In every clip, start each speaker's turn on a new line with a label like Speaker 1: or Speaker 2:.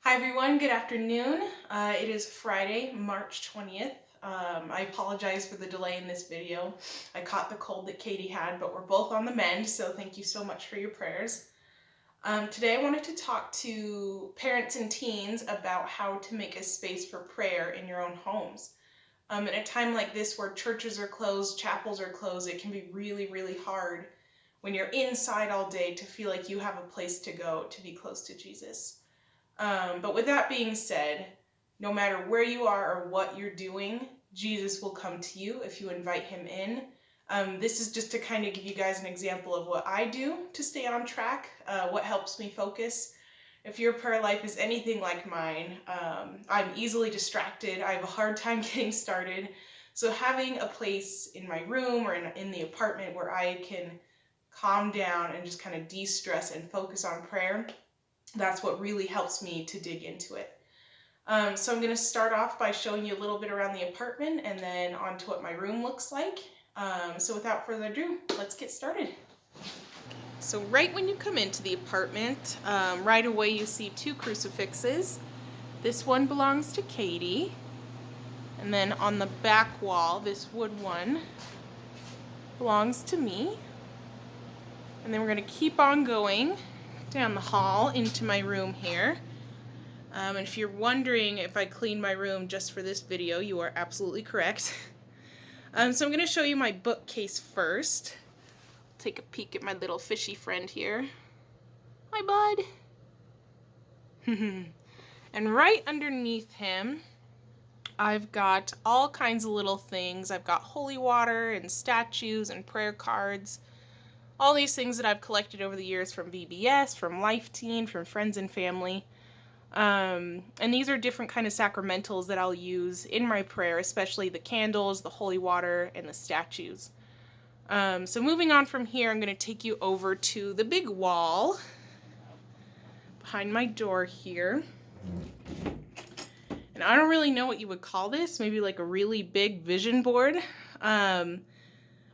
Speaker 1: Hi everyone, good afternoon. It is Friday, March 20th. I apologize for the delay in this video. I caught the cold that Katie had, but we're both on the mend, so thank you so much for your prayers. Today I wanted to talk to parents and teens about how to make a space for prayer in your own homes. At a time like this where churches are closed, chapels are closed, it can be really, really hard when you're inside all day to feel like you have a place to go to be close to Jesus. But with that being said, no matter where you are or what you're doing, Jesus will come to you if you invite him in. This is just to kind of give you guys an example of what I do to stay on track, what helps me focus. If your prayer life is anything like mine, I'm easily distracted. I have a hard time getting started. So having a place in my room or in the apartment where I can calm down and just kind of de-stress and focus on prayer, that's what really helps me to dig into it. So I'm going to start off by showing you a little bit around the apartment and then on to what my room looks like. So without further ado, let's get started. So right when you come into the apartment, right away you see two crucifixes. This one belongs to Katie, and then on the back wall, this wood one belongs to me. And then we're going to keep on going down the hall into my room here. And if you're wondering if I cleaned my room just for this video, you are absolutely correct. So I'm going to show you my bookcase first. Take a peek at my little fishy friend here. Hi, bud. And right underneath him, I've got all kinds of little things. I've got holy water and statues and prayer cards. All these things that I've collected over the years from VBS, from Life Teen, from friends and family. And these are different kind of sacramentals that I'll use in my prayer, especially the candles, the holy water, and the statues. So moving on from here, I'm going to take you over to the big wall behind my door here. And I don't really know what you would call this, maybe like a really big vision board.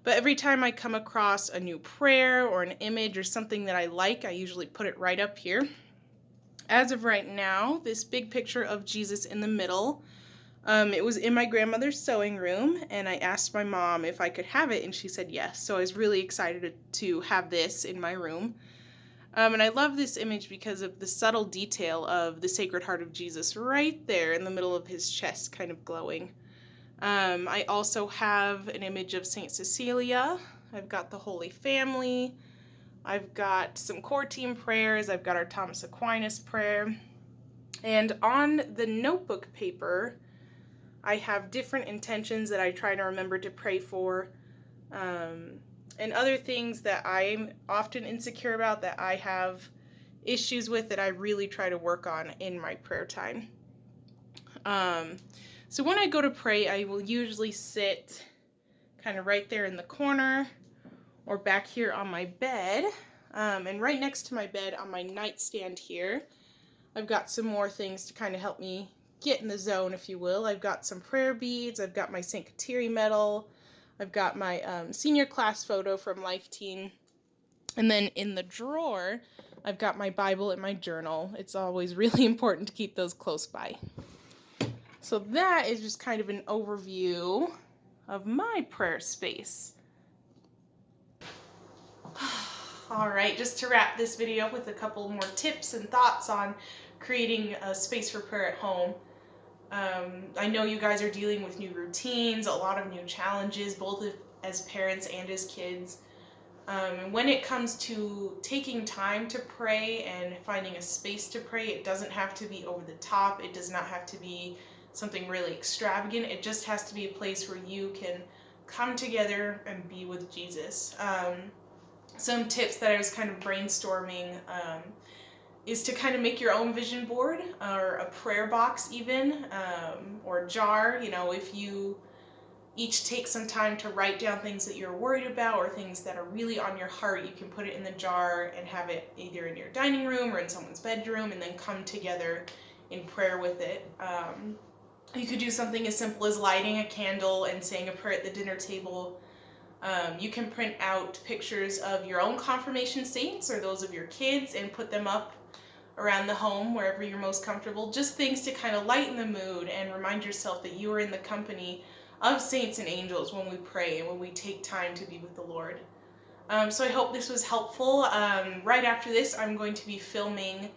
Speaker 1: But every time I come across a new prayer or an image or something that I like, I usually put it right up here. As of right now, this big picture of Jesus in the middle, it was in my grandmother's sewing room, and I asked my mom if I could have it, and she said yes. So I was really excited to have this in my room. And I love this image because of the subtle detail of the Sacred Heart of Jesus right there in the middle of his chest, kind of glowing. I also have an image of Saint Cecilia. I've got the Holy Family. I've got some core team prayers. I've got our Thomas Aquinas prayer. And on the notebook paper, I have different intentions that I try to remember to pray for, and other things that I'm often insecure about, that I have issues with, that I really try to work on in my prayer time. So when I go to pray, I will usually sit kind of right there in the corner or back here on my bed. And right next to my bed on my nightstand here, I've got some more things to kind of help me get in the zone, if you will. I've got some prayer beads, I've got my St. Kateri medal, I've got my senior class photo from Life Teen, and then in the drawer, I've got my Bible and my journal. It's always really important to keep those close by. So that is just kind of an overview of my prayer space. Alright, just to wrap this video up with a couple more tips and thoughts on creating a space for prayer at home. I know you guys are dealing with new routines, a lot of new challenges, both as parents and as kids. When it comes to taking time to pray and finding a space to pray, it doesn't have to be over the top. It does not have to be something really extravagant. It just has to be a place where you can come together and be with Jesus. Some tips that I was kind of brainstorming is to kind of make your own vision board, or a prayer box even, or a jar. You know, if you each take some time to write down things that you're worried about or things that are really on your heart, you can put it in the jar and have it either in your dining room or in someone's bedroom, and then come together in prayer with it. You could do something as simple as lighting a candle and saying a prayer at the dinner table. You can print out pictures of your own confirmation saints or those of your kids and put them up around the home, wherever you're most comfortable. Just things to kind of lighten the mood and remind yourself that you are in the company of saints and angels when we pray and when we take time to be with the Lord. So I hope this was helpful. Right after this, I'm going to be filming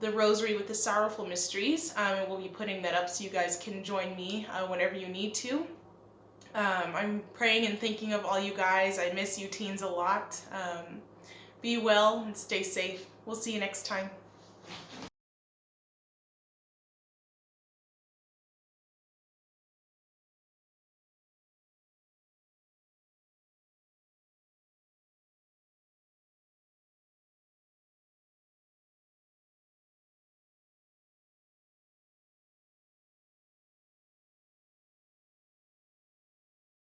Speaker 1: the Rosary with the Sorrowful Mysteries, and we'll be putting that up so you guys can join me whenever you need to. I'm praying and thinking of all you guys. I miss you teens a lot. Be well and stay safe. We'll see you next time.